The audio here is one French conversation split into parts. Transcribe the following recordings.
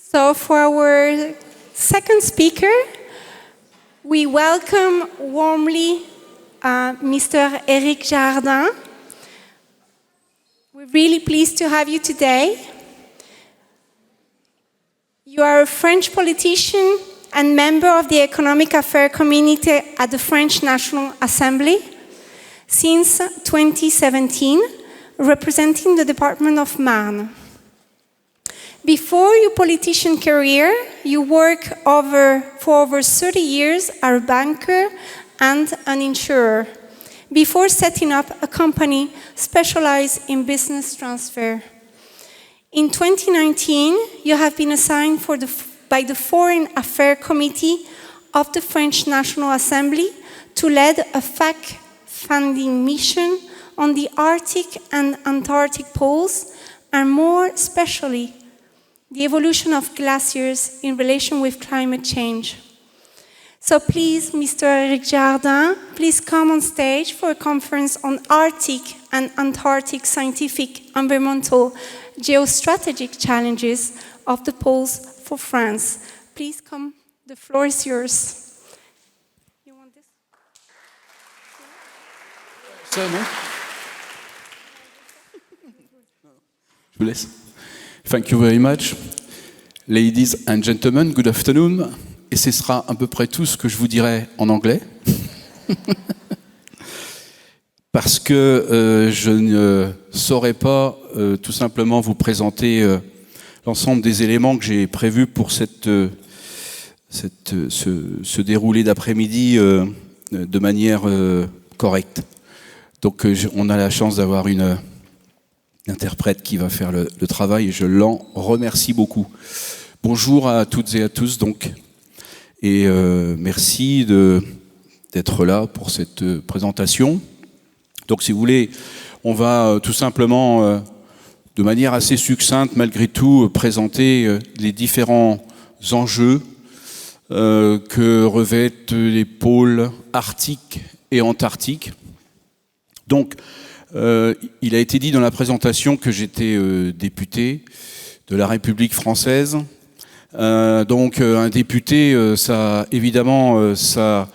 So for our second speaker, we welcome warmly Mr. Éric Jardin. We're really pleased to have you today. You are a French politician and member of the Economic Affairs Committee at the French National Assembly since 2017, representing the Department of Marne. Before your politician career, you worked for over 30 years as a banker and an insurer, before setting up a company specialized in business transfer. In 2019, you have been assigned by the Foreign Affairs Committee of the French National Assembly to lead a fact-finding mission on the Arctic and Antarctic poles, and more especially, the evolution of glaciers in relation with climate change. So please, Mr. Éric Jardin, please come on stage for a conference on Arctic and Antarctic scientific, environmental, geostrategic challenges of the poles for France. Please come, the floor is yours. You want this? Ça, non? Je vous laisse. Thank you very much. Ladies and gentlemen, good afternoon. Et ce sera à peu près tout ce que je vous dirai en anglais. Parce que je ne saurais pas tout simplement vous présenter l'ensemble des éléments que j'ai prévus pour ce déroulé d'après-midi de manière correcte. Donc on a la chance d'avoir une interprète qui va faire le travail et je l'en remercie beaucoup. Bonjour à toutes et à tous donc, et merci d'être là pour cette présentation. Donc si vous voulez, on va tout simplement, de manière assez succincte malgré tout, présenter les différents enjeux que revêtent les pôles arctiques et antarctiques. Donc, il a été dit dans la présentation que j'étais député de la République française. Donc un député, ça évidemment, ça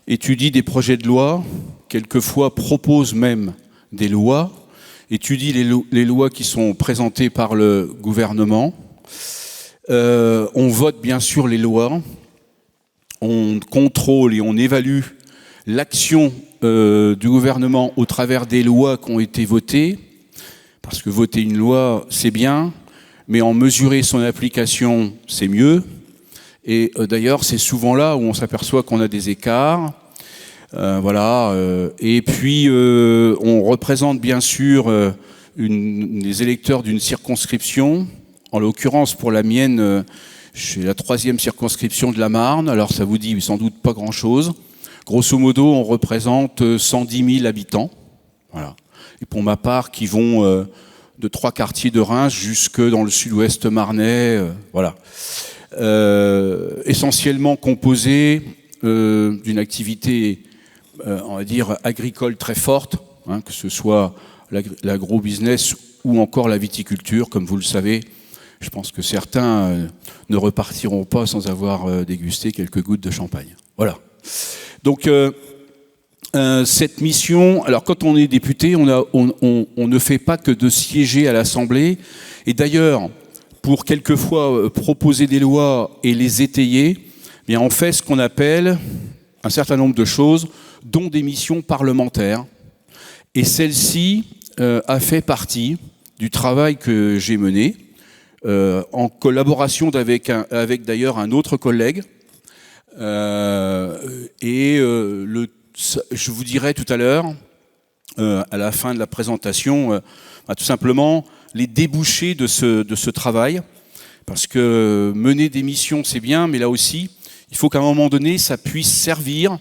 étudie des projets de loi, quelquefois propose même des lois, étudie les lois qui sont présentées par le gouvernement. On vote bien sûr les lois, on contrôle et on évalue l'action du gouvernement au travers des lois qui ont été votées, parce que voter une loi, c'est bien, mais en mesurer son application, c'est mieux. Et d'ailleurs, c'est souvent là où on s'aperçoit qu'on a des écarts. Voilà. Et puis, on représente bien sûr les électeurs d'une circonscription. En l'occurrence, pour la mienne, j'ai la 3e circonscription de la Marne. Alors, ça vous dit sans doute pas grand-chose. Grosso modo, on représente 110 000 habitants. Voilà. Et pour ma part, qui vont de 3 quartiers de Reims jusque dans le sud-ouest marnais. Voilà. Essentiellement composé d'une activité, on va dire, agricole très forte, hein, que ce soit l'agro-business ou encore la viticulture, comme vous le savez. Je pense que certains ne repartiront pas sans avoir dégusté quelques gouttes de champagne. Voilà. Donc, cette mission, alors quand on est député, on ne fait pas que de siéger à l'Assemblée. Et d'ailleurs, pour quelquefois proposer des lois et les étayer, eh bien on fait ce qu'on appelle un certain nombre de choses, dont des missions parlementaires. Et celle-ci a fait partie du travail que j'ai mené, en collaboration avec d'ailleurs un autre collègue. Je vous dirai tout à l'heure, à la fin de la présentation, tout simplement les débouchés de ce travail. Parce que mener des missions, c'est bien, mais là aussi, il faut qu'à un moment donné, ça puisse servir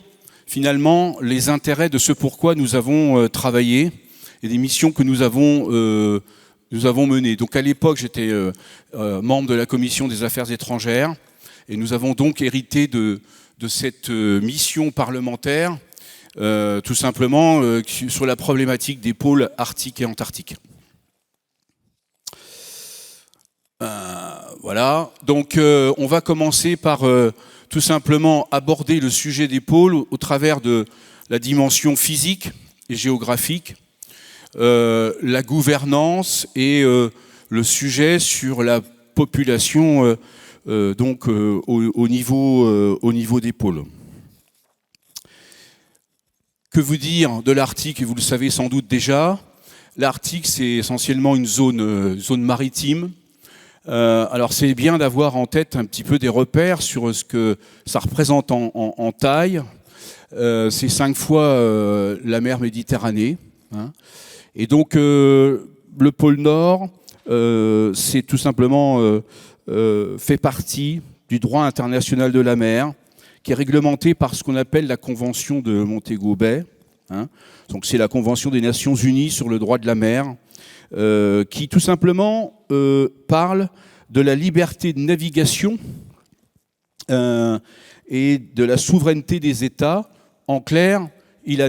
finalement les intérêts de ce pourquoi nous avons travaillé et des missions que nous avons menées. Donc à l'époque, j'étais membre de la Commission des Affaires étrangères. Et nous avons donc hérité de cette mission parlementaire, tout simplement sur la problématique des pôles arctiques et antarctiques. Voilà, donc on va commencer par tout simplement aborder le sujet des pôles au travers de la dimension physique et géographique, la gouvernance et le sujet sur la population donc au niveau des pôles. Que vous dire de l'Arctique? Vous le savez sans doute déjà. L'Arctique, c'est essentiellement une zone maritime. Alors c'est bien d'avoir en tête un petit peu des repères sur ce que ça représente en taille. C'est 5 fois la mer Méditerranée. Hein. Et donc le pôle Nord, c'est tout simplement fait partie du droit international de la mer, qui est réglementé par ce qu'on appelle la Convention de Montego Bay. Hein. Donc c'est la Convention des Nations Unies sur le droit de la mer, qui tout simplement parle de la liberté de navigation et de la souveraineté des États. En clair, il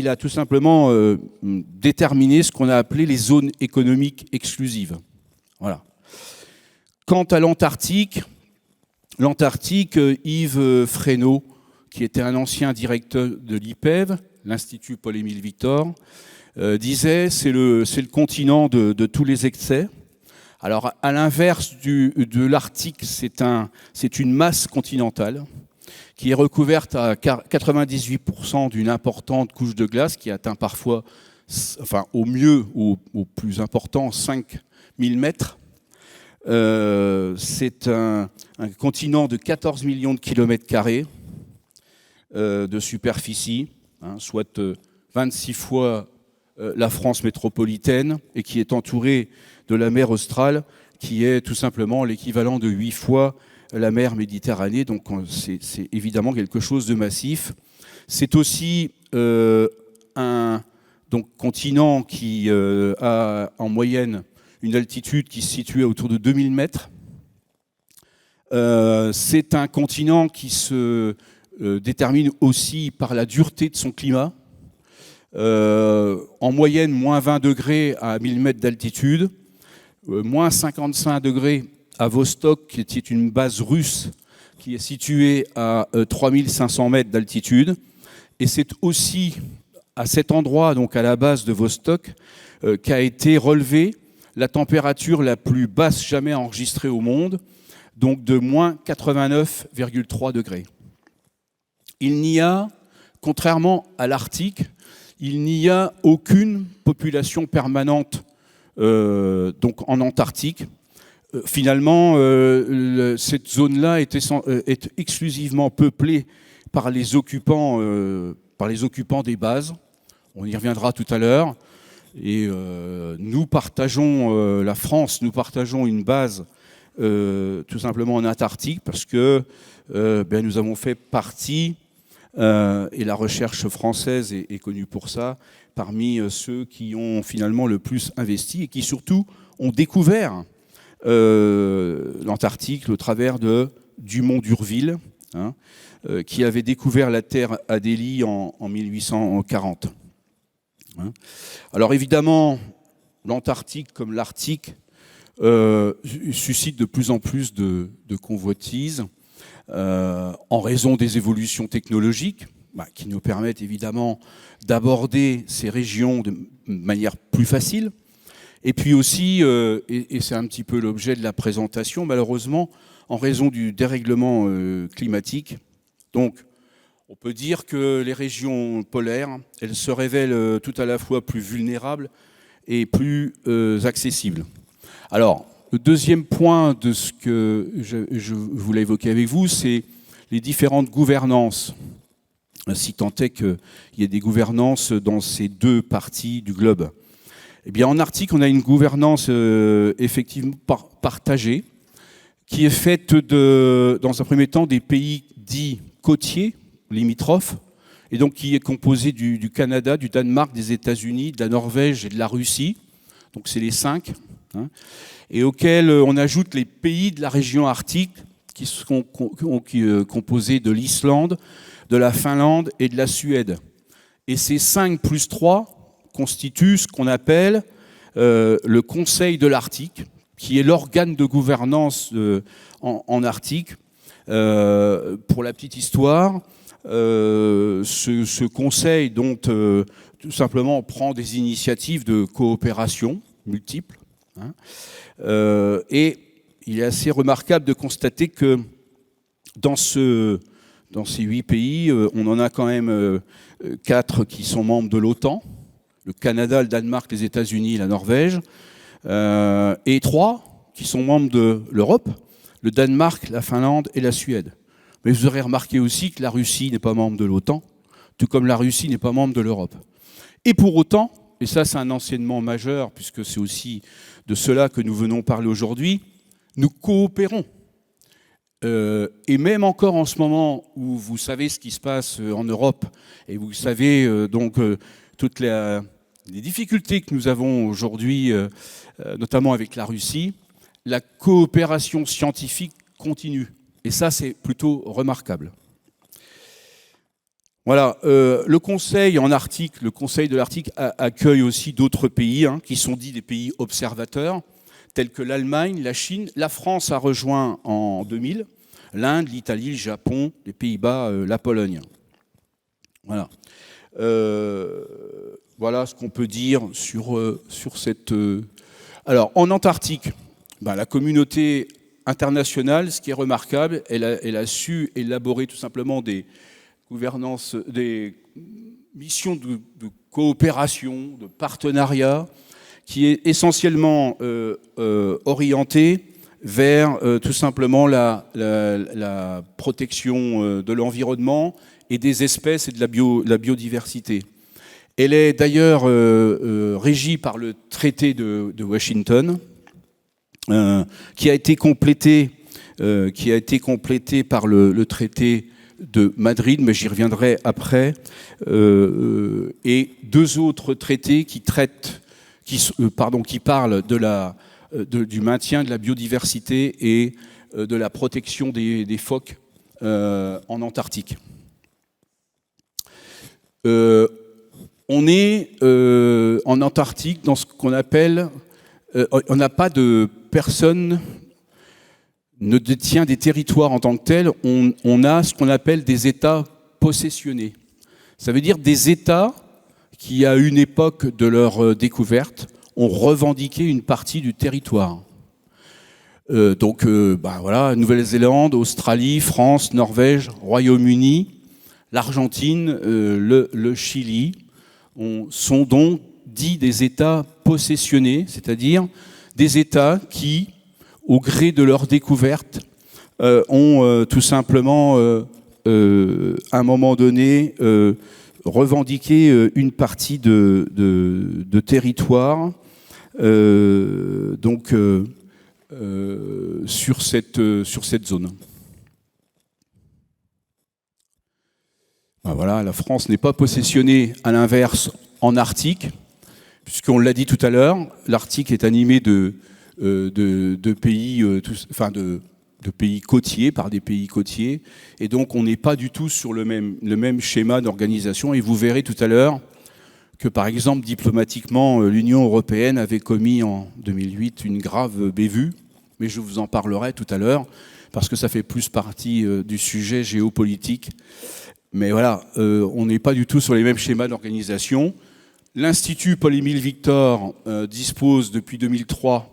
a tout simplement déterminé ce qu'on a appelé les zones économiques exclusives. Voilà. Quant à l'Antarctique, Yves Fresneau, qui était un ancien directeur de l'IPEV, l'Institut Paul-Émile Victor, disait c'est le continent de tous les excès. Alors à l'inverse de l'Arctique, c'est une masse continentale qui est recouverte à 98% d'une importante couche de glace qui atteint parfois, enfin au mieux, au plus important, 5000 mètres. C'est un continent de 14 millions de kilomètres carrés de superficie, hein, soit 26 fois la France métropolitaine, et qui est entouré de la mer Australe, qui est tout simplement l'équivalent de 8 fois la mer Méditerranée. Donc c'est évidemment quelque chose de massif. C'est aussi un continent qui a en moyenne une altitude qui se situe autour de 2000 mètres. C'est un continent qui se détermine aussi par la dureté de son climat. En moyenne, moins 20 degrés à 1000 mètres d'altitude, moins 55 degrés à Vostok, qui est une base russe qui est située à 3500 mètres d'altitude. Et c'est aussi à cet endroit, donc à la base de Vostok, qu'a été relevée la température la plus basse jamais enregistrée au monde, donc de moins 89,3 degrés. Il n'y a, contrairement à l'Arctique, il n'y a aucune population permanente donc en Antarctique. Finalement, cette zone-là est exclusivement peuplée par les occupants des bases. On y reviendra tout à l'heure. Et nous partageons, la France, nous partageons une base tout simplement en Antarctique parce que nous avons fait partie, et la recherche française est connue pour ça, parmi ceux qui ont finalement le plus investi et qui surtout ont découvert l'Antarctique au travers Dumont d'Urville, hein, qui avait découvert la Terre Adélie en 1840. Hein. Alors évidemment, l'Antarctique comme l'Arctique suscite de plus en plus de convoitises en raison des évolutions technologiques qui nous permettent évidemment d'aborder ces régions de manière plus facile. Et puis aussi, et c'est un petit peu l'objet de la présentation, malheureusement, en raison du dérèglement climatique. Donc, on peut dire que les régions polaires, elles se révèlent tout à la fois plus vulnérables et plus accessibles. Alors, le deuxième point de ce que je voulais évoquer avec vous, c'est les différentes gouvernances, si tant est qu'il y ait des gouvernances dans ces deux parties du globe. Eh bien, en Arctique, on a une gouvernance effectivement partagée, qui est faite dans un premier temps des pays dits côtiers, limitrophes, et donc qui est composé du Canada, du Danemark, des États-Unis, de la Norvège et de la Russie. Donc c'est les 5. Hein, et auxquels on ajoute les pays de la région arctique, qui sont composés de l'Islande, de la Finlande et de la Suède. Et ces 5 plus 3 constituent ce qu'on appelle le Conseil de l'Arctique, qui est l'organe de gouvernance en Arctique. Pour la petite histoire, ce conseil dont tout simplement on prend des initiatives de coopération multiples, hein, et il est assez remarquable de constater que dans ces 8 pays, on en a quand même 4 qui sont membres de l'OTAN, le Canada, le Danemark, les États-Unis, la Norvège, et 3 qui sont membres de l'Europe, le Danemark, la Finlande et la Suède. Mais vous aurez remarqué aussi que la Russie n'est pas membre de l'OTAN, tout comme la Russie n'est pas membre de l'Europe. Et pour autant, et ça c'est un enseignement majeur, puisque c'est aussi de cela que nous venons parler aujourd'hui, nous coopérons. Et même encore en ce moment où vous savez ce qui se passe en Europe, et vous savez donc toutes les difficultés que nous avons aujourd'hui, notamment avec la Russie, la coopération scientifique continue. Et ça, c'est plutôt remarquable. Voilà, le Conseil en Arctique, le Conseil de l'Arctique accueille aussi d'autres pays, hein, qui sont dits des pays observateurs, tels que l'Allemagne, la Chine. La France a rejoint en 2000, l'Inde, l'Italie, le Japon, les Pays-Bas, la Pologne. Voilà. Voilà ce qu'on peut dire sur cette... Alors, en Antarctique, la communauté internationale, ce qui est remarquable, elle a su élaborer tout simplement des gouvernances, des missions de coopération, de partenariat, qui est essentiellement orientée vers tout simplement la protection de l'environnement et des espèces et de la biodiversité. Elle est d'ailleurs régie par le traité de Washington, qui a été complété par le traité de Madrid, mais j'y reviendrai après, et 2 autres traités qui parlent du maintien de la biodiversité et de la protection des phoques en Antarctique. On est en Antarctique dans ce qu'on appelle... on n'a pas de personne ne détient des territoires en tant que tels. On a ce qu'on appelle des États possessionnés. Ça veut dire des États qui, à une époque de leur découverte, ont revendiqué une partie du territoire. Donc, voilà, Nouvelle-Zélande, Australie, France, Norvège, Royaume-Uni, l'Argentine, le Chili sont donc dits des États possessionnés, c'est-à-dire des États qui, au gré de leur découverte, ont tout simplement, à un moment donné, revendiqué une partie de territoire sur cette zone. Voilà, la France n'est pas possessionnée, à l'inverse, en Arctique, puisqu'on l'a dit tout à l'heure, l'Arctique est animé de pays côtiers, par des pays côtiers, et donc on n'est pas du tout sur le même schéma d'organisation. Et vous verrez tout à l'heure que, par exemple, diplomatiquement, l'Union européenne avait commis en 2008 une grave bévue, mais je vous en parlerai tout à l'heure, parce que ça fait plus partie du sujet géopolitique. Mais voilà, on n'est pas du tout sur les mêmes schémas d'organisation. L'Institut Paul-Émile Victor dispose depuis 2003,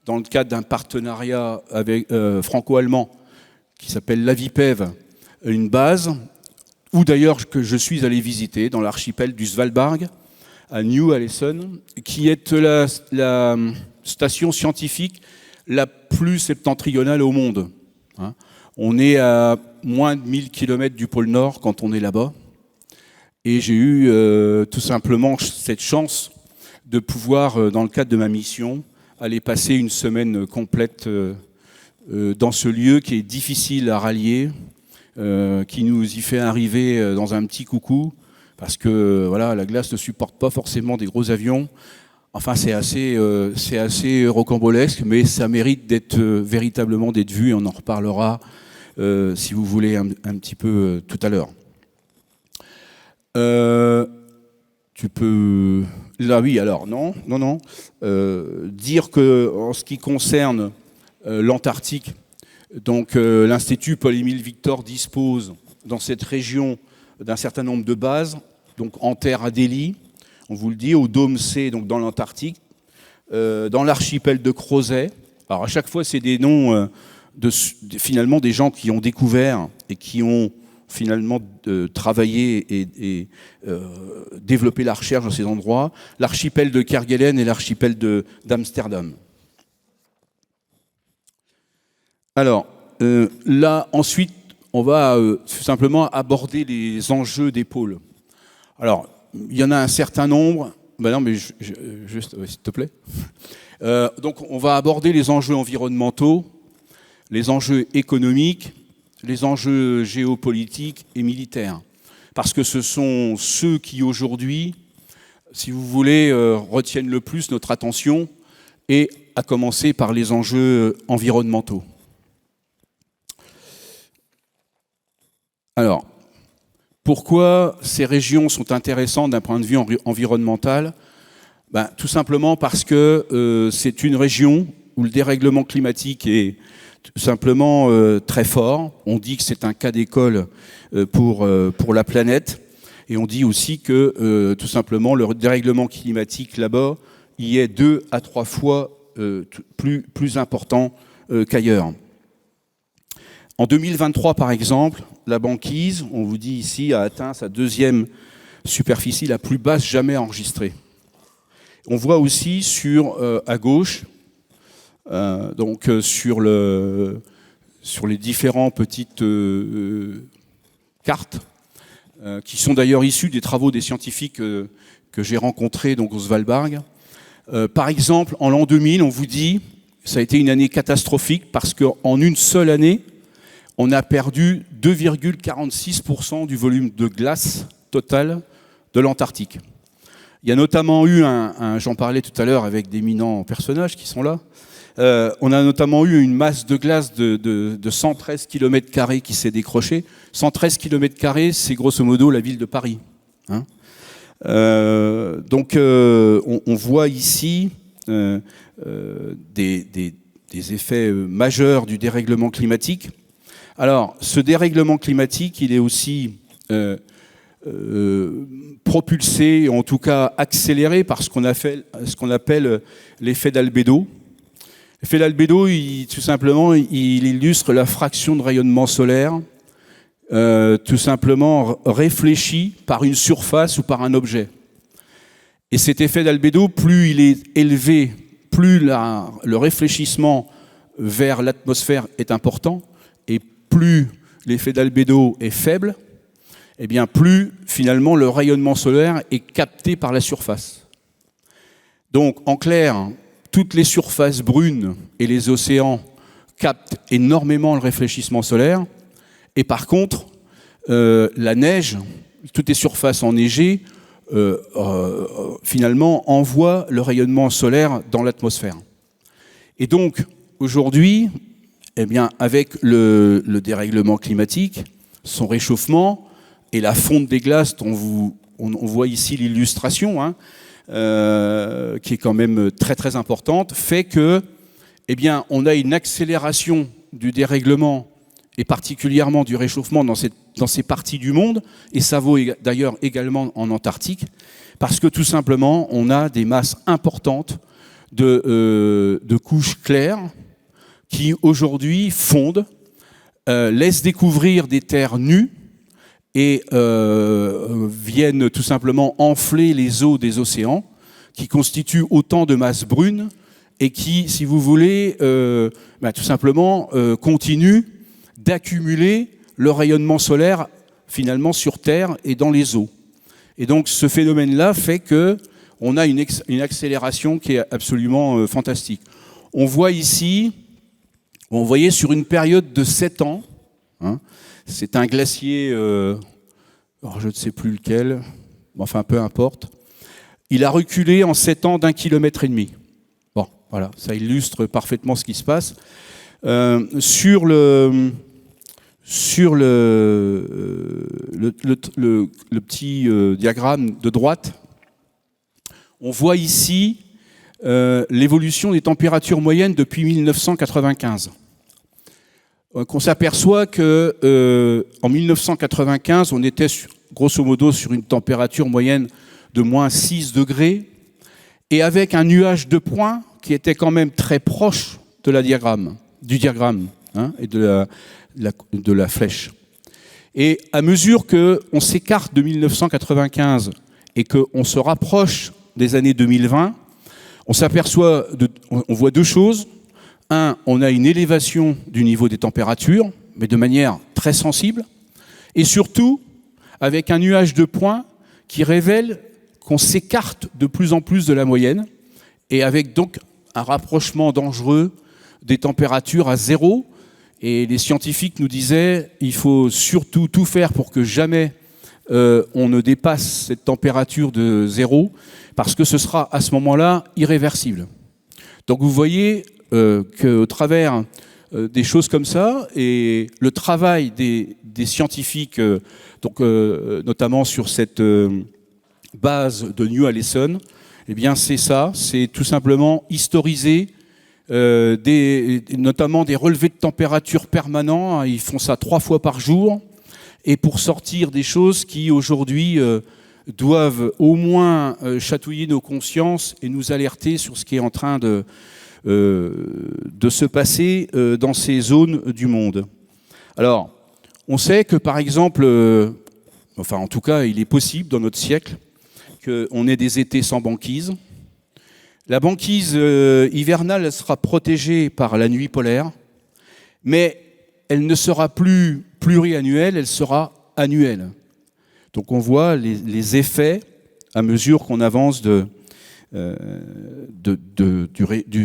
dans le cadre d'un partenariat avec, franco-allemand qui s'appelle l'Avipev, une base, où d'ailleurs que je suis allé visiter, dans l'archipel du Svalbard, à New-Alesson, qui est la station scientifique la plus septentrionale au monde. Hein. On est à moins de 1000 km du pôle Nord quand on est là-bas. Et j'ai eu tout simplement cette chance de pouvoir, dans le cadre de ma mission, aller passer une semaine complète dans ce lieu qui est difficile à rallier, qui nous y fait arriver dans un petit coucou, parce que voilà, la glace ne supporte pas forcément des gros avions. Enfin, c'est assez rocambolesque, mais ça mérite véritablement d'être vu, et on en reparlera, si vous voulez, un petit peu tout à l'heure. tu peux... Là, oui, alors, non. Dire que, en ce qui concerne l'Antarctique, donc l'Institut Paul-Émile Victor dispose dans cette région d'un certain nombre de bases, donc en terre à Delhi, on vous le dit, au dôme C, donc dans l'Antarctique, dans l'archipel de Crozet. Alors à chaque fois, c'est des noms finalement des gens qui ont découvert et qui ont finalement travaillé et développé la recherche dans ces endroits. L'archipel de Kerguelen et l'archipel d'Amsterdam. Alors, là, ensuite, on va tout simplement aborder les enjeux des pôles. Alors, il y en a un certain nombre. Ben non, mais juste, s'il te plaît. Donc, on va aborder les enjeux environnementaux, les enjeux économiques, les enjeux géopolitiques et militaires. Parce que ce sont ceux qui, aujourd'hui, si vous voulez, retiennent le plus notre attention, et à commencer par les enjeux environnementaux. Alors, pourquoi ces régions sont intéressantes d'un point de vue environnemental ? Ben, tout simplement parce que c'est une région où le dérèglement climatique est tout simplement très fort. On dit que c'est un cas d'école pour la planète. Et on dit aussi que tout simplement le dérèglement climatique là-bas y est 2 à 3 fois plus important qu'ailleurs. En 2023, par exemple, la banquise, on vous dit ici, a atteint sa 2e superficie la plus basse jamais enregistrée. On voit aussi à gauche, donc sur les différentes petites cartes, qui sont d'ailleurs issues des travaux des scientifiques que j'ai rencontrés donc, au Svalbard. Par exemple, en l'an 2000, on vous dit, ça a été une année catastrophique parce qu'en une seule année, on a perdu 2,46% du volume de glace total de l'Antarctique. Il y a notamment eu j'en parlais tout à l'heure avec d'éminents personnages qui sont là, on a notamment eu une masse de glace de 113 km² qui s'est décrochée. 113 km², c'est grosso modo la ville de Paris. Hein, donc on voit ici des effets majeurs du dérèglement climatique. Alors, ce dérèglement climatique, il est aussi propulsé, en tout cas accéléré par ce qu'on appelle l'effet d'albédo. L'effet d'albédo, tout simplement, il illustre la fraction de rayonnement solaire, tout simplement réfléchi par une surface ou par un objet. Et cet effet d'albédo, plus il est élevé, plus le réfléchissement vers l'atmosphère est important, et plus l'effet d'albédo est faible, eh bien plus finalement le rayonnement solaire est capté par la surface. Donc en clair, toutes les surfaces brunes et les océans captent énormément le réfléchissement solaire, et par contre la neige, toutes les surfaces enneigées, finalement envoient le rayonnement solaire dans l'atmosphère. Et donc aujourd'hui, eh bien, avec le dérèglement climatique, son réchauffement et la fonte des glaces, on voit ici l'illustration, hein, qui est quand même très très importante, fait que, eh bien, on a une accélération du dérèglement et particulièrement du réchauffement dans ces parties du monde, et ça vaut d'ailleurs également en Antarctique, parce que tout simplement, on a des masses importantes de couches claires qui aujourd'hui fondent, laissent découvrir des terres nues et viennent tout simplement enfler les eaux des océans, qui constituent autant de masses brunes et qui, si vous voulez, tout simplement continuent d'accumuler le rayonnement solaire finalement sur Terre et dans les eaux. Et donc ce phénomène-là fait qu'on a une accélération qui est absolument fantastique. On voit ici, vous voyez, sur une période de 7 ans, hein, c'est un glacier, alors je ne sais plus lequel, enfin peu importe, il a reculé en 7 ans d'1,5 km. Bon, voilà, ça illustre parfaitement ce qui se passe. Sur le petit diagramme de droite, On voit ici l'évolution des températures moyennes depuis 1995. On s'aperçoit que en 1995, on était grosso modo sur une température moyenne de moins 6 degrés et avec un nuage de points qui était quand même très proche de du diagramme et de la flèche. Et à mesure qu'on s'écarte de 1995 et qu'on se rapproche des années 2020, on voit deux choses. Un, on a une élévation du niveau des températures, mais de manière très sensible, et surtout avec un nuage de points qui révèle qu'on s'écarte de plus en plus de la moyenne, et avec donc un rapprochement dangereux des températures à zéro. Et les scientifiques nous disaient il faut surtout tout faire pour que jamais on ne dépasse cette température de zéro, parce que ce sera à ce moment-là irréversible. Donc vous voyez qu'au travers des choses comme ça, et le travail des scientifiques, notamment sur cette base de New Allison, eh bien c'est ça, c'est tout simplement historiser notamment des relevés de température permanents. Ils font ça 3 fois par jour, et pour sortir des choses qui aujourd'hui doivent au moins chatouiller nos consciences et nous alerter sur ce qui est en train de se passer dans ces zones du monde. Alors, on sait que par exemple, en tout cas, il est possible dans notre siècle qu'on ait des étés sans banquise. La banquise hivernale, elle sera protégée par la nuit polaire, mais elle ne sera plus pluriannuelle, elle sera annuelle. Donc on voit les effets à mesure qu'on avance du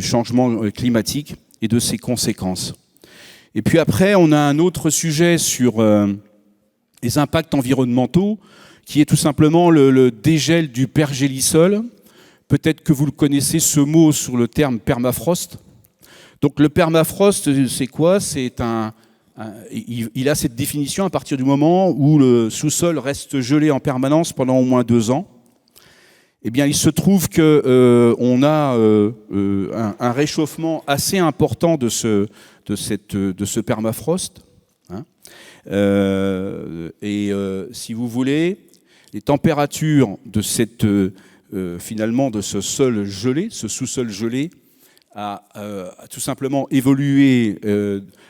changement climatique et de ses conséquences. Et puis après, on a un autre sujet sur les impacts environnementaux, qui est tout simplement le dégel du pergélisol. Peut-être que vous le connaissez, ce mot, sur le terme permafrost. Donc le permafrost, c'est quoi ? Il a cette définition à partir du moment où le sous-sol reste gelé en permanence pendant au moins 2 ans. Eh bien, il se trouve qu'on a un réchauffement assez important de ce permafrost. Si vous voulez, les températures de finalement de ce sol gelé, ce sous-sol gelé, a tout simplement évolué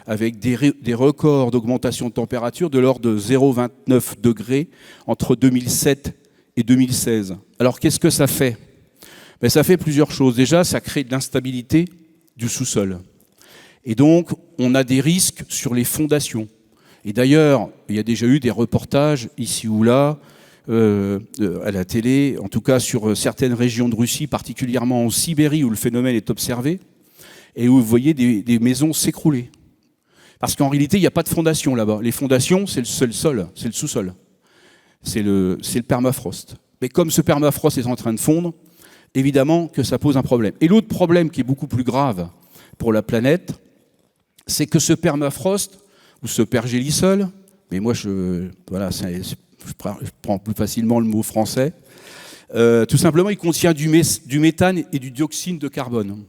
avec des records d'augmentation de température de l'ordre de 0,29 degrés entre 2007 et 2016. Alors qu'est-ce que ça fait ? Ça fait plusieurs choses. Déjà, ça crée de l'instabilité du sous-sol. Et donc, on a des risques sur les fondations. Et d'ailleurs, il y a déjà eu des reportages ici ou là, à la télé, en tout cas sur certaines régions de Russie, particulièrement en Sibérie où le phénomène est observé, et où vous voyez des maisons s'écrouler. Parce qu'en réalité, il n'y a pas de fondation là-bas. Les fondations, c'est le sol, c'est le sous-sol. C'est le permafrost. Mais comme ce permafrost est en train de fondre, évidemment que ça pose un problème. Et l'autre problème qui est beaucoup plus grave pour la planète, c'est que ce permafrost, ou ce pergélisol, mais moi je prends plus facilement le mot français, tout simplement il contient du méthane et du dioxyde de carbone.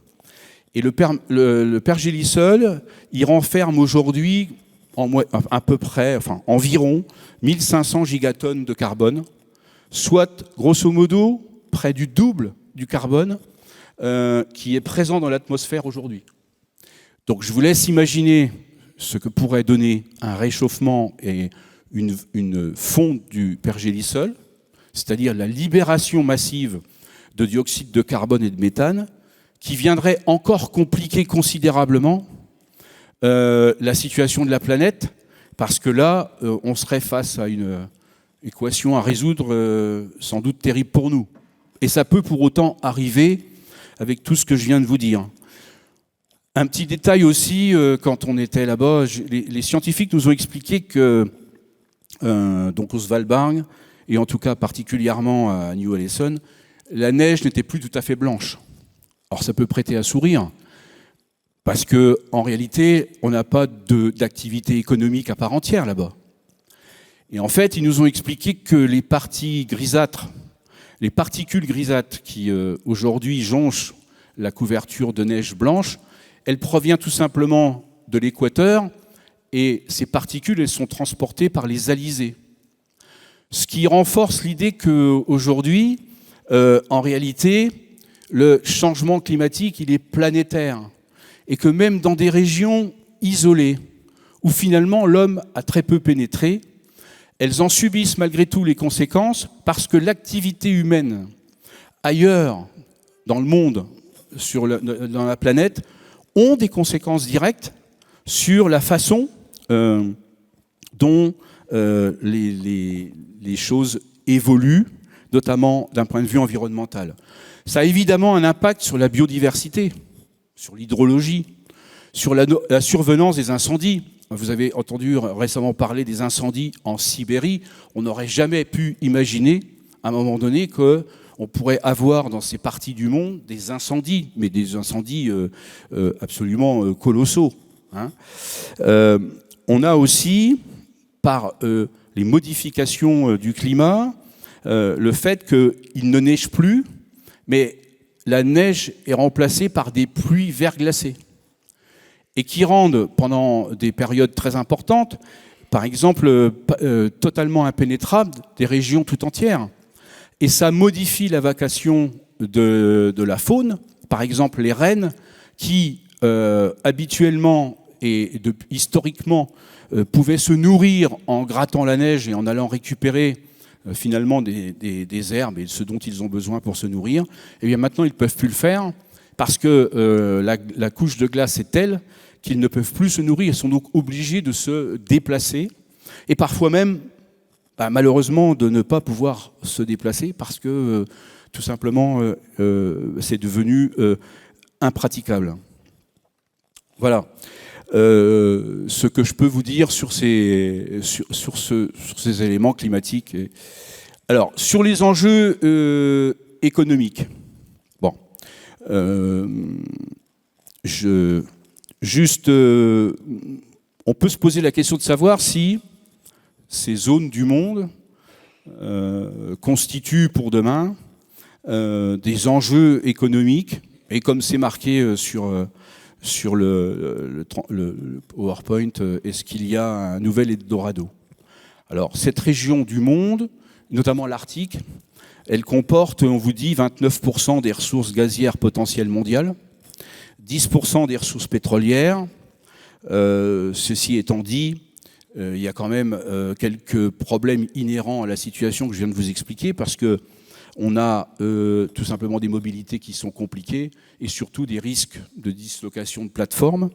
Et le pergélisol, il renferme aujourd'hui environ 1500 gigatonnes de carbone, soit grosso modo près du double du carbone qui est présent dans l'atmosphère aujourd'hui. Donc je vous laisse imaginer ce que pourrait donner un réchauffement et une fonte du pergélisol, c'est-à-dire la libération massive de dioxyde de carbone et de méthane, qui viendrait encore compliquer considérablement la situation de la planète, parce que là, on serait face à une équation à résoudre sans doute terrible pour nous. Et ça peut pour autant arriver avec tout ce que je viens de vous dire. Un petit détail aussi, quand on était là-bas, les scientifiques nous ont expliqué que donc au Svalbard, et en tout cas particulièrement à New Allison, la neige n'était plus tout à fait blanche. Alors ça peut prêter à sourire, parce qu'en réalité, on n'a pas d'activité économique à part entière là-bas. Et en fait, ils nous ont expliqué que les parties grisâtres, les particules grisâtres qui aujourd'hui jonchent la couverture de neige blanche, elles proviennent tout simplement de l'équateur et ces particules elles sont transportées par les alizés. Ce qui renforce l'idée qu'aujourd'hui, en réalité, le changement climatique il est planétaire et que même dans des régions isolées où finalement l'homme a très peu pénétré, elles en subissent malgré tout les conséquences parce que l'activité humaine ailleurs dans le monde, dans la planète, ont des conséquences directes sur la façon dont les choses évoluent, notamment d'un point de vue environnemental. Ça a évidemment un impact sur la biodiversité, sur l'hydrologie, sur la survenance des incendies. Vous avez entendu récemment parler des incendies en Sibérie. On n'aurait jamais pu imaginer, à un moment donné, qu'on pourrait avoir dans ces parties du monde des incendies, mais des incendies absolument colossaux. Hein. On a aussi, par les modifications du climat, le fait qu'il ne neige plus, mais la neige est remplacée par des pluies verglacées et qui rendent, pendant des périodes très importantes, par exemple, totalement impénétrables des régions tout entières. Et ça modifie la vacation de la faune. Par exemple, les rennes qui, habituellement et historiquement, pouvaient se nourrir en grattant la neige et en allant récupérer finalement des herbes et ce dont ils ont besoin pour se nourrir, et bien maintenant ils ne peuvent plus le faire parce que la couche de glace est telle qu'ils ne peuvent plus se nourrir. Ils sont donc obligés de se déplacer et parfois même, malheureusement, de ne pas pouvoir se déplacer parce que tout simplement c'est devenu impraticable. Voilà. Ce que je peux vous dire sur ces éléments climatiques. Alors, sur les enjeux économiques, bon, on peut se poser la question de savoir si ces zones du monde constituent pour demain des enjeux économiques, et comme c'est marqué sur le PowerPoint, est-ce qu'il y a un nouvel Eldorado? Alors, cette région du monde, notamment l'Arctique, elle comporte, on vous dit, 29% des ressources gazières potentielles mondiales, 10% des ressources pétrolières. Ceci étant dit, il y a quand même quelques problèmes inhérents à la situation que je viens de vous expliquer, parce que on a tout simplement des mobilités qui sont compliquées et surtout des risques de dislocation de plateformes.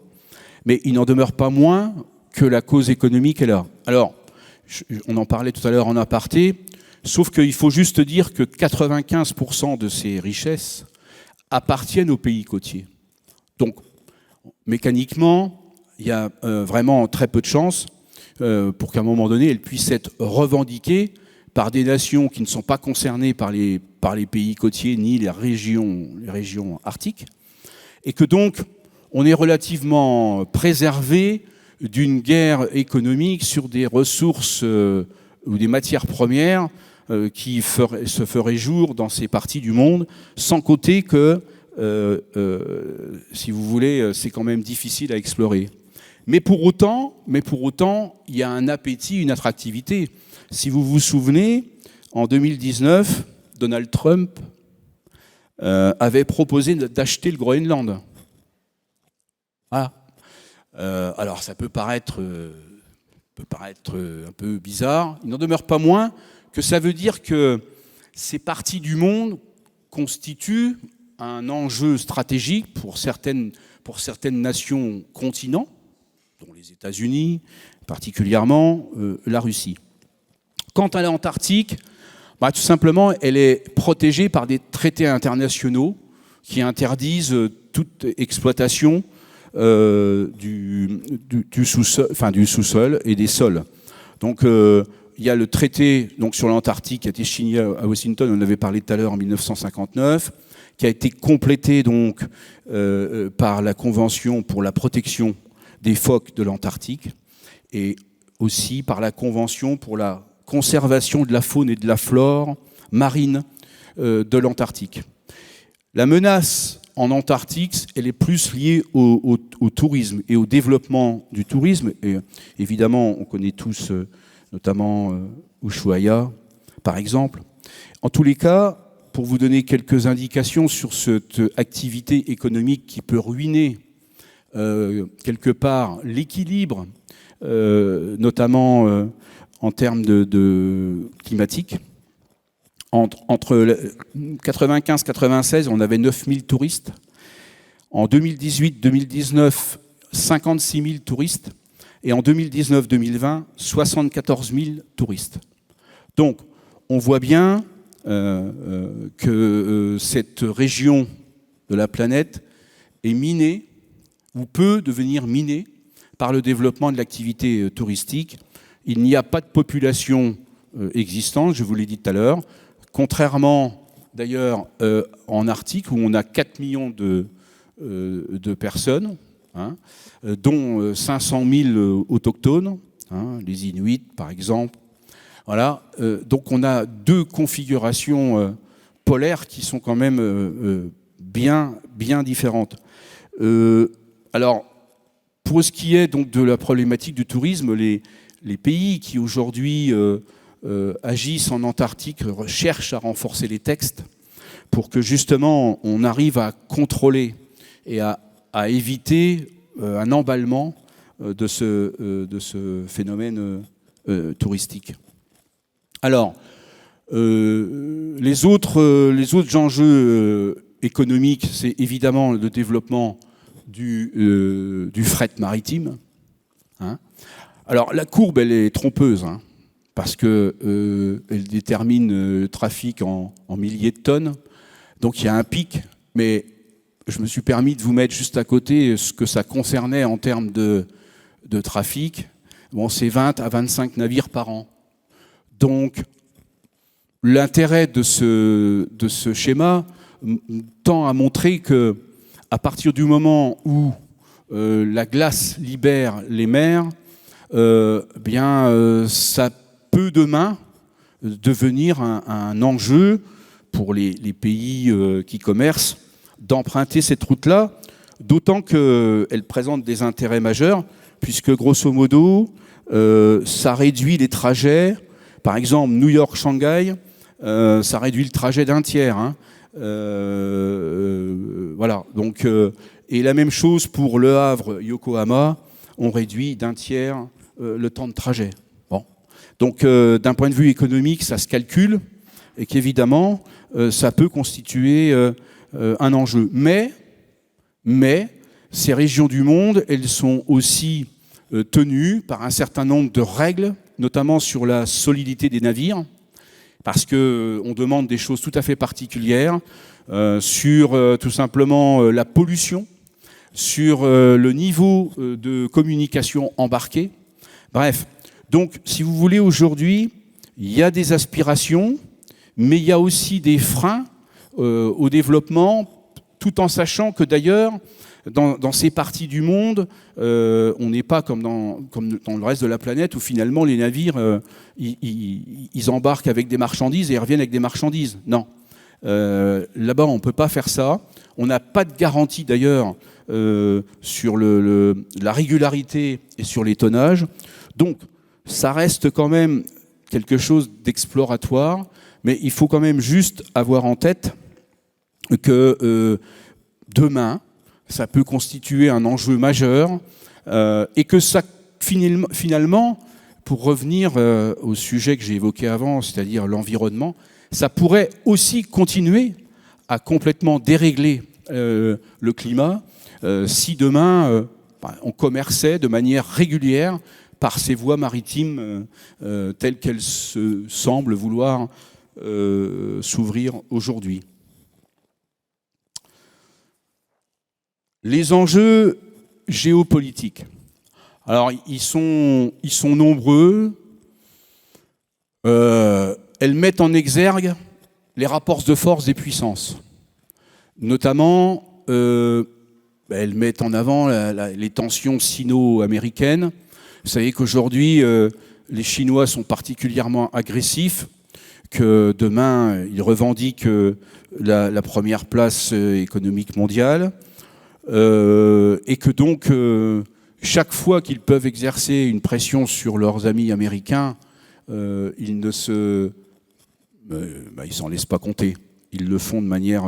Mais il n'en demeure pas moins que la cause économique est là. Alors, on en parlait tout à l'heure en aparté, sauf qu'il faut juste dire que 95% de ces richesses appartiennent aux pays côtiers. Donc, mécaniquement, il y a vraiment très peu de chances pour qu'à un moment donné, elles puissent être revendiquées par des nations qui ne sont pas concernées par les pays côtiers ni les régions arctiques, et que donc on est relativement préservé d'une guerre économique sur des ressources ou des matières premières qui se feraient jour dans ces parties du monde, sans compter que, si vous voulez, c'est quand même difficile à explorer. Mais pour autant, il y a un appétit, une attractivité. Si vous vous souvenez, en 2019, Donald Trump avait proposé d'acheter le Groenland. Ah. Alors ça peut paraître un peu bizarre. Il n'en demeure pas moins que ça veut dire que ces parties du monde constituent un enjeu stratégique pour certaines nations continents, dont les États-Unis, particulièrement la Russie. Quant à l'Antarctique, tout simplement, elle est protégée par des traités internationaux qui interdisent toute exploitation du sous-sol et des sols. Donc, il y a le traité sur l'Antarctique qui a été signé à Washington, on en avait parlé tout à l'heure en 1959, qui a été complété donc par la Convention pour la protection des phoques de l'Antarctique et aussi par la Convention pour la conservation de la faune et de la flore marine de l'Antarctique. La menace en Antarctique, elle est plus liée au tourisme et au développement du tourisme. Et évidemment, on connaît tous notamment Ushuaïa, par exemple. En tous les cas, pour vous donner quelques indications sur cette activité économique qui peut ruiner quelque part l'équilibre, notamment en termes de climatique. Entre 95-96, on avait 9000 touristes. En 2018-2019, 56 000 touristes. Et en 2019-2020, 74 000 touristes. Donc, on voit bien que cette région de la planète est minée, ou peut devenir minée, par le développement de l'activité touristique. Il n'y a pas de population existante, je vous l'ai dit tout à l'heure, contrairement d'ailleurs en Arctique, où on a 4 millions de personnes, hein, dont 500 000 autochtones, hein, les Inuits par exemple. Voilà, donc on a deux configurations polaires qui sont quand même bien différentes. Alors, pour ce qui est donc de la problématique du tourisme, les pays qui aujourd'hui agissent en Antarctique cherchent à renforcer les textes pour que justement on arrive à contrôler et à éviter un emballement de ce phénomène touristique. Alors, les autres enjeux économiques, c'est évidemment le développement du fret maritime. Hein. Alors, la courbe, elle est trompeuse, hein, parce que elle détermine le trafic en milliers de tonnes. Donc, il y a un pic, mais je me suis permis de vous mettre juste à côté ce que ça concernait en termes de trafic. Bon, c'est 20 à 25 navires par an. Donc, l'intérêt de ce schéma tend à montrer que, à partir du moment où la glace libère les mers, ça peut demain devenir un enjeu pour les pays qui commercent d'emprunter cette route-là, d'autant qu'elle présente des intérêts majeurs, puisque grosso modo, ça réduit les trajets. Par exemple, New York-Shanghai, ça réduit le trajet d'un tiers. Hein. Voilà. Donc, et la même chose pour Le Havre-Yokohama, on réduit d'un tiers le temps de trajet. Bon. Donc, d'un point de vue économique, ça se calcule et qu'évidemment, ça peut constituer un enjeu. Mais, ces régions du monde, elles sont aussi tenues par un certain nombre de règles, notamment sur la solidité des navires, parce qu'on demande des choses tout à fait particulières sur tout simplement la pollution, sur le niveau de communication embarquée. Bref, donc si vous voulez, aujourd'hui, il y a des aspirations, mais il y a aussi des freins au développement, tout en sachant que d'ailleurs, dans ces parties du monde, on n'est pas comme dans le reste de la planète où finalement les navires, ils embarquent avec des marchandises et ils reviennent avec des marchandises. Non. Là-bas, on ne peut pas faire ça. On n'a pas de garantie d'ailleurs sur la régularité et sur les tonnages. Donc, ça reste quand même quelque chose d'exploratoire, mais il faut quand même juste avoir en tête que demain, ça peut constituer un enjeu majeur et que ça, finalement, pour revenir au sujet que j'ai évoqué avant, c'est-à-dire l'environnement, ça pourrait aussi continuer à complètement dérégler le climat si demain on commerçait de manière régulière par ces voies maritimes telles qu'elles semblent vouloir s'ouvrir aujourd'hui. Les enjeux géopolitiques. Alors, ils sont nombreux. Elles mettent en exergue les rapports de force des puissances. Notamment, elles mettent en avant les tensions sino-américaines. Vous savez qu'aujourd'hui, les Chinois sont particulièrement agressifs, que demain, ils revendiquent la première place économique mondiale, et que donc, chaque fois qu'ils peuvent exercer une pression sur leurs amis américains, ils ne ils s'en laissent pas compter. Ils le font de manière,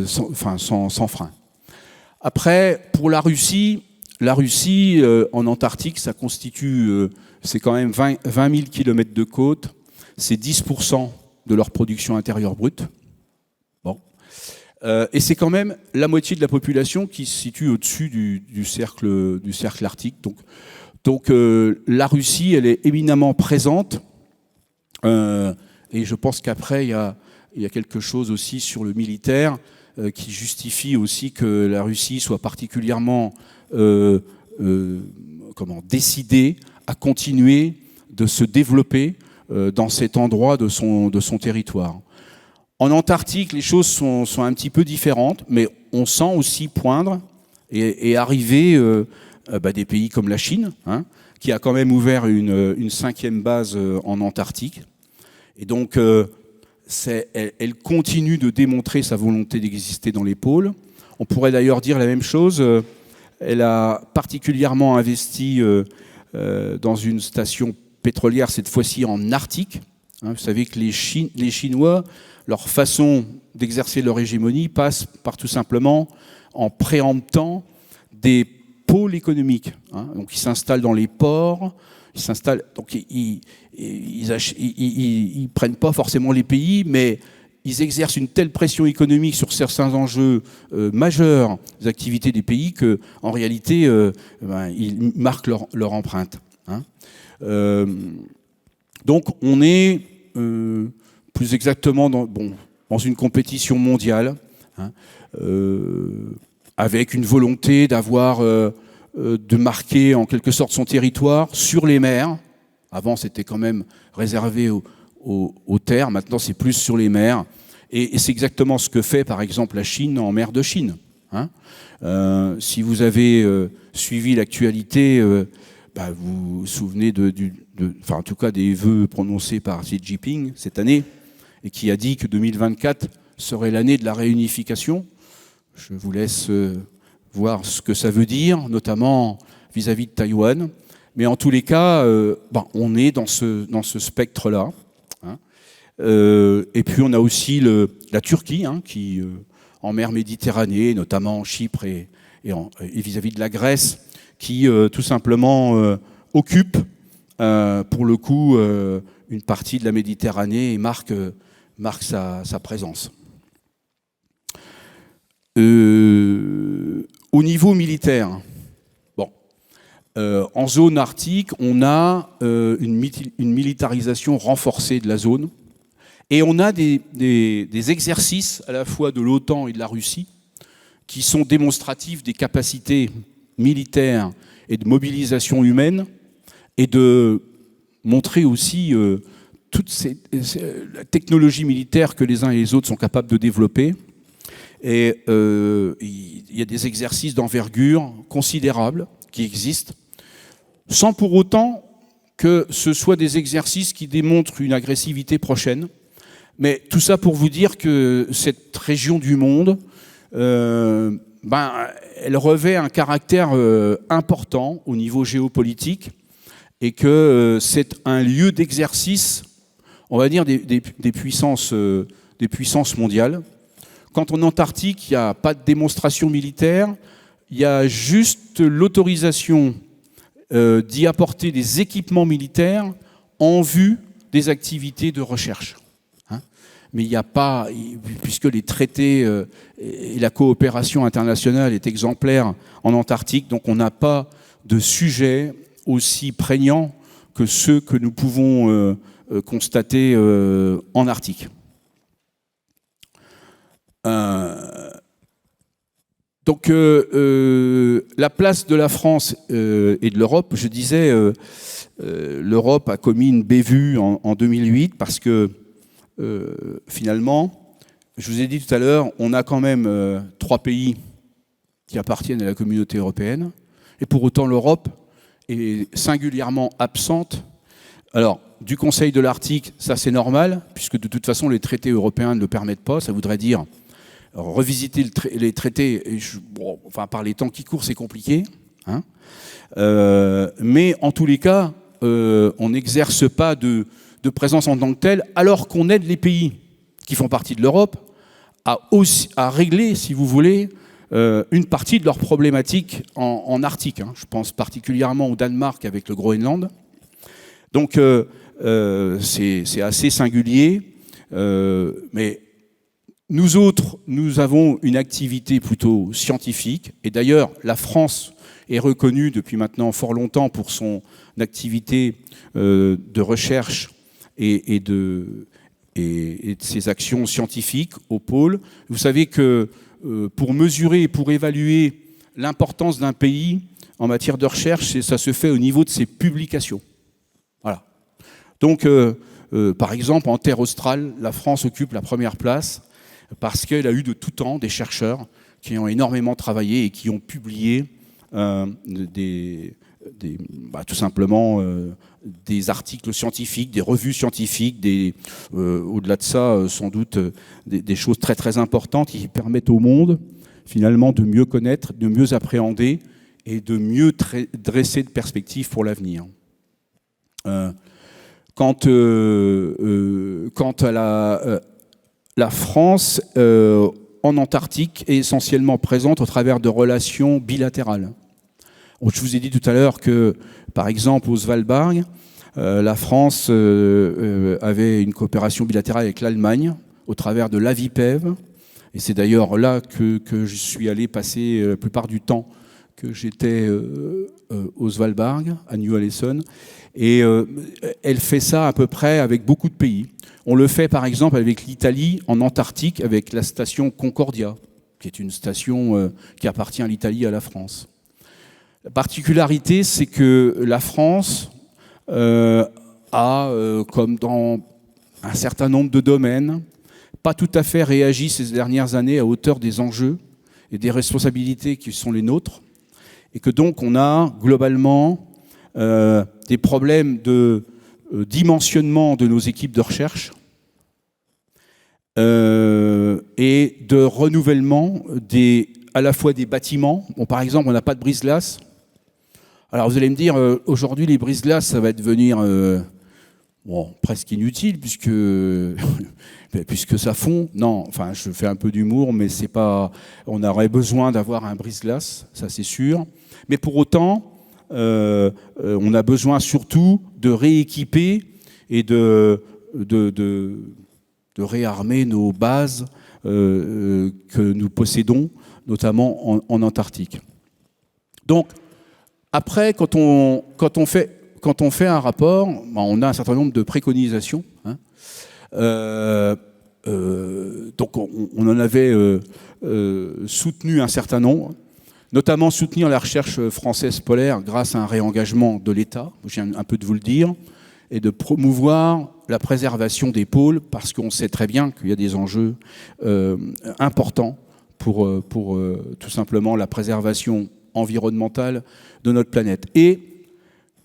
sans frein. Après, pour la Russie, en Antarctique, ça constitue, c'est quand même 20 000 km de côte, c'est 10% de leur production intérieure brute. Bon. Et c'est quand même la moitié de la population qui se situe au-dessus du cercle arctique. Donc la Russie, elle est éminemment présente. Et je pense qu'après, il y a quelque chose aussi sur le militaire qui justifie aussi que la Russie soit particulièrement décidée à continuer de se développer dans cet endroit de son territoire. En Antarctique, les choses sont un petit peu différentes, mais on sent aussi poindre et arriver des pays comme la Chine, hein, qui a quand même ouvert une 5e base en Antarctique. Et donc, elle continue de démontrer sa volonté d'exister dans les pôles. On pourrait d'ailleurs dire la même chose. Elle a particulièrement investi dans une station pétrolière, cette fois-ci en Arctique. Vous savez que les Chinois, leur façon d'exercer leur hégémonie passe par tout simplement en préemptant des pôles économiques. Donc ils s'installent dans les ports, donc ils prennent pas forcément les pays, mais ils exercent une telle pression économique sur certains enjeux majeurs des activités des pays qu'en réalité, ils marquent leur empreinte. Donc on est plus exactement dans une compétition mondiale, avec une volonté de marquer en quelque sorte son territoire sur les mers. Avant, c'était quand même réservé aux terres. Maintenant, c'est plus sur les mers. Et c'est exactement ce que fait, par exemple, la Chine en mer de Chine. Si vous avez suivi l'actualité, vous vous souvenez en tout cas des vœux prononcés par Xi Jinping cette année, et qui a dit que 2024 serait l'année de la réunification. Je vous laisse voir ce que ça veut dire, notamment vis-à-vis de Taïwan. Mais en tous les cas, on est dans ce spectre-là. Et puis on a aussi la Turquie, qui, en mer Méditerranée, notamment en Chypre et vis-à-vis de la Grèce, qui tout simplement occupe, pour le coup, une partie de la Méditerranée et marque sa présence. Au niveau militaire, en zone arctique, on a une militarisation renforcée de la zone, et on a des exercices à la fois de l'OTAN et de la Russie qui sont démonstratifs des capacités militaires et de mobilisation humaine, et de montrer aussi toute la technologie militaire que les uns et les autres sont capables de développer. Et il y a des exercices d'envergure considérables qui existent, sans pour autant que ce soit des exercices qui démontrent une agressivité prochaine. Mais tout ça pour vous dire que cette région du monde, elle revêt un caractère important au niveau géopolitique, et que c'est un lieu d'exercice, on va dire, des puissances mondiales. Quand en Antarctique, il n'y a pas de démonstration militaire, il y a juste l'autorisation d'y apporter des équipements militaires en vue des activités de recherche. Mais il n'y a pas, puisque les traités et la coopération internationale est exemplaire en Antarctique, donc on n'a pas de sujet aussi prégnant que ceux que nous pouvons constater en Arctique. Donc la place de la France et de l'Europe, je disais, l'Europe a commis une bévue en 2008 parce que finalement, je vous ai dit tout à l'heure, on a quand même 3 pays qui appartiennent à la communauté européenne, et pour autant l'Europe est singulièrement absente. Alors, du Conseil de l'Arctique, ça c'est normal, puisque de toute façon les traités européens ne le permettent pas. Ça voudrait dire revisiter les traités, par les temps qui courent, c'est compliqué. Hein. Mais en tous les cas, on n'exerce pas de présence en tant que telle, alors qu'on aide les pays qui font partie de l'Europe à régler, si vous voulez, une partie de leurs problématiques en Arctique. Hein. Je pense particulièrement au Danemark avec le Groenland. Donc c'est assez singulier, mais nous autres, nous avons une activité plutôt scientifique, et d'ailleurs la France est reconnue depuis maintenant fort longtemps pour son activité de recherche et de ses actions scientifiques au pôle. Vous savez que pour mesurer et pour évaluer l'importance d'un pays en matière de recherche, ça se fait au niveau de ses publications. Voilà. Donc, par exemple, en terre australe, la France occupe la première place parce qu'elle a eu de tout temps des chercheurs qui ont énormément travaillé et qui ont publié tout simplement des articles scientifiques, des revues scientifiques, au-delà de ça, sans doute, des choses très très importantes qui permettent au monde, finalement, de mieux connaître, de mieux appréhender et de mieux dresser de perspectives pour l'avenir. Quant à la France, en Antarctique, est essentiellement présente au travers de relations bilatérales. Je vous ai dit tout à l'heure que, par exemple, au Svalbard, la France avait une coopération bilatérale avec l'Allemagne au travers de l'AVIPEV. Et c'est d'ailleurs là que je suis allé passer la plupart du temps que j'étais au Svalbard, à New-Alesson. Et elle fait ça à peu près avec beaucoup de pays. On le fait par exemple avec l'Italie en Antarctique, avec la station Concordia, qui est une station qui appartient à l'Italie et à la France. La particularité, c'est que la France a, comme dans un certain nombre de domaines, pas tout à fait réagi ces dernières années à hauteur des enjeux et des responsabilités qui sont les nôtres, et que donc on a globalement des problèmes de dimensionnement de nos équipes de recherche et de renouvellement à la fois des bâtiments. Bon, par exemple, on n'a pas de brise-glace. Alors vous allez me dire, aujourd'hui les brise-glaces, ça va devenir presque inutile puisque ça fond. Non, enfin je fais un peu d'humour, mais c'est pas. On aurait besoin d'avoir un brise-glace, ça c'est sûr. Mais pour autant, on a besoin surtout de rééquiper et de réarmer nos bases que nous possédons, notamment en Antarctique. Donc, après, quand on fait un rapport, on a un certain nombre de préconisations. Hein. Donc, on en avait soutenu un certain nombre, notamment soutenir la recherche française polaire grâce à un réengagement de l'État, je viens un peu de vous le dire, et de promouvoir la préservation des pôles, parce qu'on sait très bien qu'il y a des enjeux importants pour tout simplement la préservation environnementale de notre planète. Et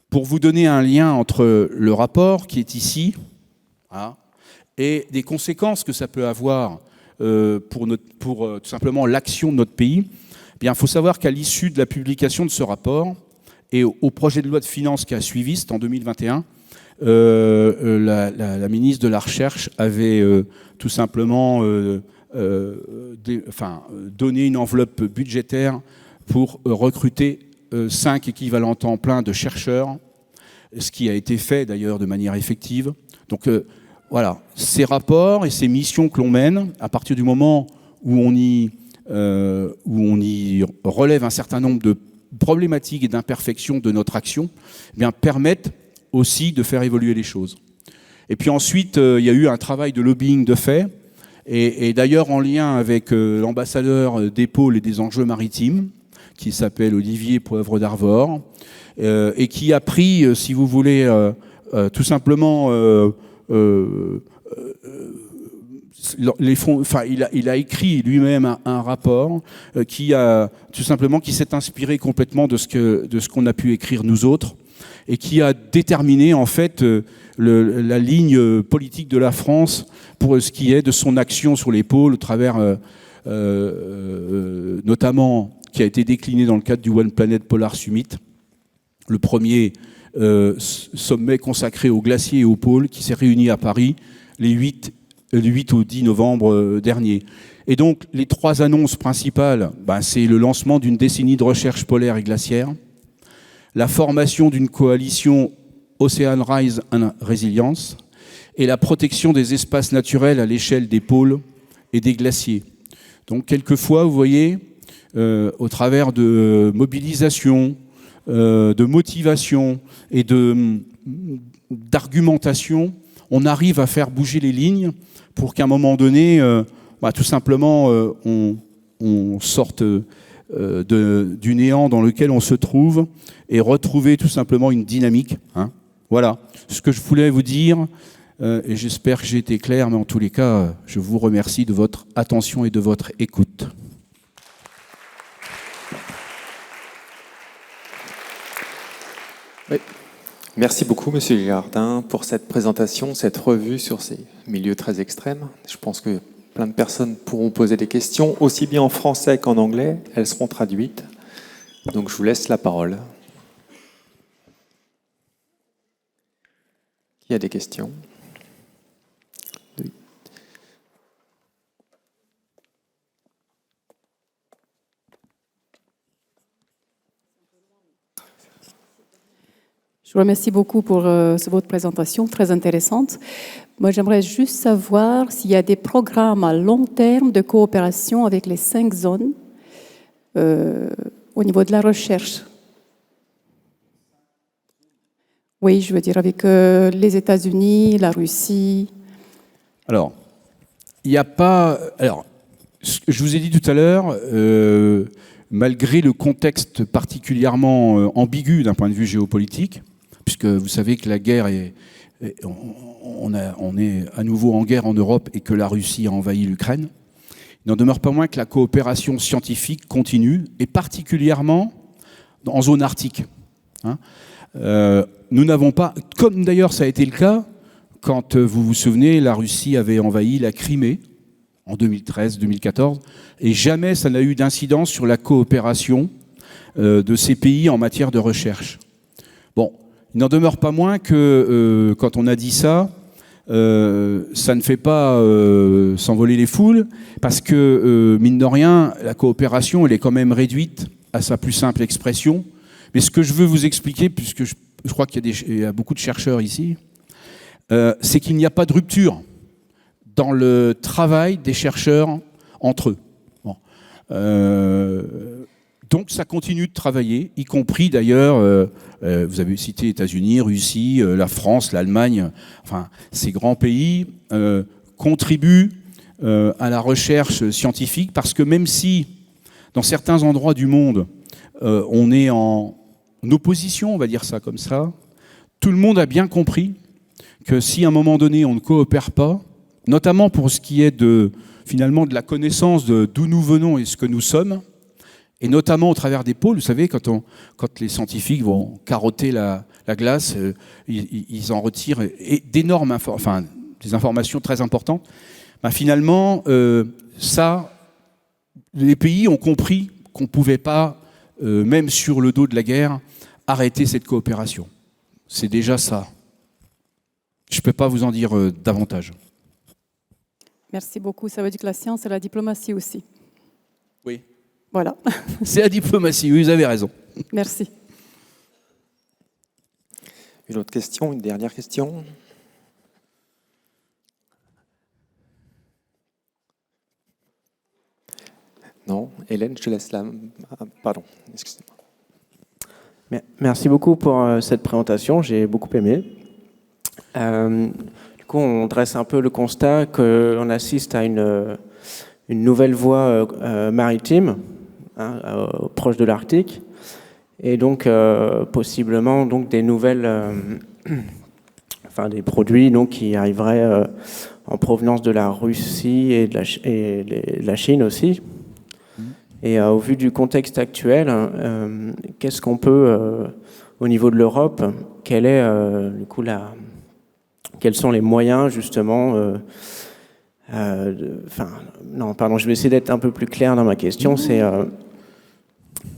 pour vous donner un lien entre le rapport qui est ici et des conséquences que ça peut avoir pour tout simplement l'action de notre pays, eh bien, il faut savoir qu'à l'issue de la publication de ce rapport et au projet de loi de finances qui a suivi, c'était en 2021, la ministre de la Recherche avait tout simplement donné une enveloppe budgétaire pour recruter 5 équivalents temps plein de chercheurs, ce qui a été fait d'ailleurs de manière effective. Donc voilà, ces rapports et ces missions que l'on mène, à partir du moment où on y relève un certain nombre de problématiques et d'imperfections de notre action, eh bien, permettent aussi de faire évoluer les choses. Et puis ensuite, il y a eu un travail de lobbying de fait, et d'ailleurs en lien avec l'ambassadeur des pôles et des enjeux maritimes, qui s'appelle Olivier Poivre d'Arvor, et qui a pris, si vous voulez, tout simplement il a écrit lui-même un rapport qui s'est inspiré complètement de ce qu'on a pu écrire nous autres, et qui a déterminé en fait la ligne politique de la France pour ce qui est de son action sur les pôles, au travers notamment qui a été décliné dans le cadre du One Planet Polar Summit, le premier sommet consacré aux glaciers et aux pôles qui s'est réuni à Paris le 8 au 10 novembre dernier. Et donc les 3 annonces principales, c'est le lancement d'une décennie de recherche polaire et glaciaire, la formation d'une coalition Ocean Rise and Resilience et la protection des espaces naturels à l'échelle des pôles et des glaciers. Donc quelquefois, vous voyez, au travers de mobilisation, de motivation et d'argumentation, on arrive à faire bouger les lignes pour qu'à un moment donné, tout simplement, on sorte du néant dans lequel on se trouve et retrouver tout simplement une dynamique. Voilà ce que je voulais vous dire, et j'espère que j'ai été clair, mais en tous les cas, je vous remercie de votre attention et de votre écoute. Oui. Merci beaucoup, Monsieur Girardin, pour cette présentation, cette revue sur ces milieux très extrêmes. Je pense que plein de personnes pourront poser des questions, aussi bien en français qu'en anglais. Elles seront traduites. Donc, je vous laisse la parole. Qui a des questions ? Oui. Je vous remercie beaucoup pour votre présentation, très intéressante. Moi, j'aimerais juste savoir s'il y a des programmes à long terme de coopération avec les 5 zones au niveau de la recherche. Oui, je veux dire avec les États-Unis, la Russie. Alors, il n'y a pas... Alors, je vous ai dit tout à l'heure, malgré le contexte particulièrement ambigu d'un point de vue géopolitique, puisque vous savez que la guerre on est à nouveau en guerre en Europe et que la Russie a envahi l'Ukraine, il n'en demeure pas moins que la coopération scientifique continue, et particulièrement en zone arctique. Nous n'avons pas, comme d'ailleurs ça a été le cas, quand vous vous souvenez, la Russie avait envahi la Crimée en 2013-2014, et jamais ça n'a eu d'incidence sur la coopération de ces pays en matière de recherche. Bon, il n'en demeure pas moins que quand on a dit ça, ça ne fait pas s'envoler les foules, parce que, mine de rien, la coopération, elle est quand même réduite à sa plus simple expression. Mais ce que je veux vous expliquer, puisque je crois qu'il y a beaucoup de chercheurs ici, c'est qu'il n'y a pas de rupture dans le travail des chercheurs entre eux. Bon. Donc ça continue de travailler, y compris d'ailleurs, vous avez cité États-Unis, Russie, la France, l'Allemagne, enfin ces grands pays contribuent à la recherche scientifique, parce que même si dans certains endroits du monde on est en opposition, on va dire ça comme ça, tout le monde a bien compris que si à un moment donné on ne coopère pas, notamment pour ce qui est finalement de la connaissance d'où nous venons et ce que nous sommes, et notamment au travers des pôles, vous savez, quand les scientifiques vont carotter la glace, ils en retirent d'énormes des informations très importantes. Finalement, les pays ont compris qu'on ne pouvait pas, même sur le dos de la guerre, arrêter cette coopération. C'est déjà ça. Je ne peux pas vous en dire davantage. Merci beaucoup. Ça veut dire que la science et la diplomatie aussi. Oui. Voilà. C'est la diplomatie, oui, vous avez raison. Merci. Une autre question, une dernière question ? Non, Hélène, je te laisse là. Pardon, excusez-moi. Merci beaucoup pour cette présentation, j'ai beaucoup aimé. Du coup, on dresse un peu le constat qu'on assiste à une nouvelle voie maritime, proche de l'Arctique, et donc possiblement donc des nouvelles, des produits donc qui arriveraient en provenance de la Russie et de la Chine aussi. Et au vu du contexte actuel, qu'est-ce qu'on peut au niveau de l'Europe, quels sont les moyens justement non, pardon, je vais essayer d'être un peu plus clair dans ma question. C'est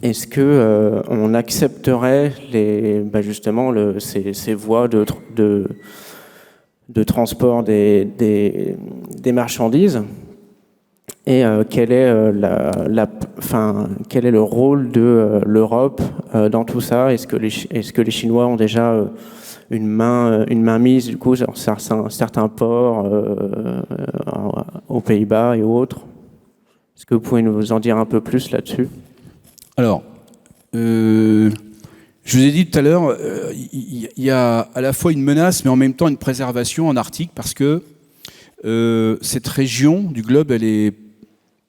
est-ce que on accepterait justement ces voies de transport des marchandises, et quel est quel est le rôle de l'Europe dans tout ça? Est-ce que les Chinois ont déjà une main mise du coup sur certains ports aux Pays-Bas et autres? Est-ce que vous pouvez nous en dire un peu plus là-dessus? Alors, je vous ai dit tout à l'heure, il y a à la fois une menace, mais en même temps une préservation en Arctique, parce que cette région du globe, elle est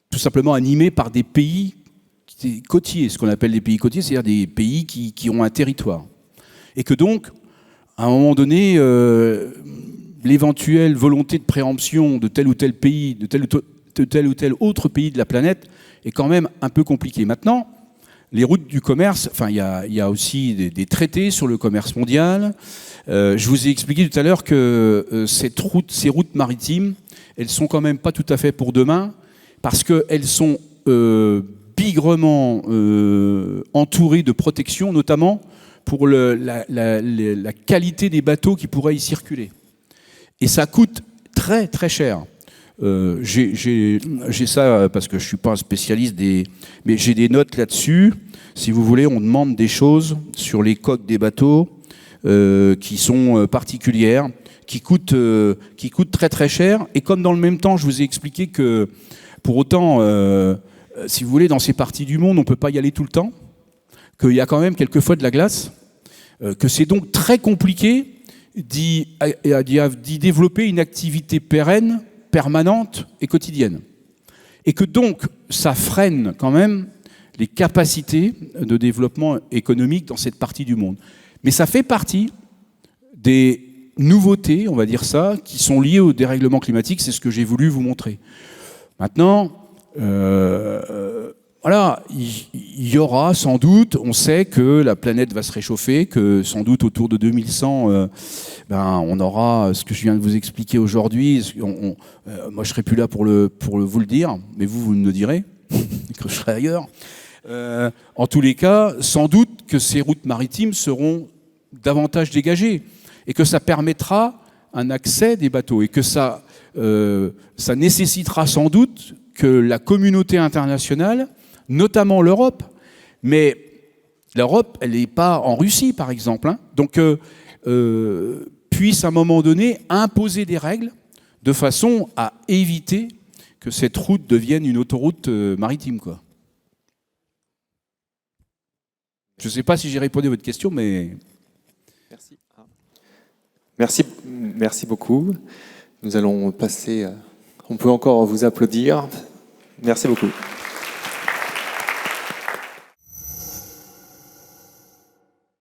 tout simplement animée par des pays côtiers, ce qu'on appelle des pays côtiers, c'est-à-dire des pays qui ont un territoire. Et que donc, à un moment donné, l'éventuelle volonté de préemption de tel ou tel pays, de tel ou tel autre pays de la planète, est quand même un peu compliquée. Maintenant, les routes du commerce, enfin, il y a aussi des traités sur le commerce mondial. Je vous ai expliqué tout à l'heure que ces routes maritimes, elles sont quand même pas tout à fait pour demain, parce qu'elles sont bigrement entourées de protection, notamment pour la qualité des bateaux qui pourraient y circuler. Et ça coûte très très cher. J'ai ça parce que je ne suis pas un spécialiste mais j'ai des notes là-dessus. Si vous voulez, on demande des choses sur les coques des bateaux qui sont particulières, qui coûtent très très cher. Et comme dans le même temps, je vous ai expliqué que pour autant, si vous voulez, dans ces parties du monde, on ne peut pas y aller tout le temps, qu'il y a quand même quelquefois de la glace, que c'est donc très compliqué d'y développer une activité pérenne, permanente et quotidienne. Et que donc, ça freine quand même les capacités de développement économique dans cette partie du monde. Mais ça fait partie des nouveautés, on va dire ça, qui sont liées au dérèglement climatique. C'est ce que j'ai voulu vous montrer. Maintenant, voilà, il y aura sans doute, on sait que la planète va se réchauffer, que sans doute autour de 2100, on aura ce que je viens de vous expliquer aujourd'hui. Moi, je serai plus là pour vous le dire, mais vous me le direz, que je serai ailleurs. En tous les cas, sans doute que ces routes maritimes seront davantage dégagées et que ça permettra un accès des bateaux et que ça nécessitera sans doute que la communauté internationale, notamment l'Europe, mais l'Europe, elle n'est pas en Russie, par exemple, hein, donc puisse à un moment donné imposer des règles de façon à éviter que cette route devienne une autoroute maritime, quoi. Je ne sais pas si j'ai répondu à votre question, mais... Merci beaucoup. Nous allons passer... On peut encore vous applaudir. Merci beaucoup.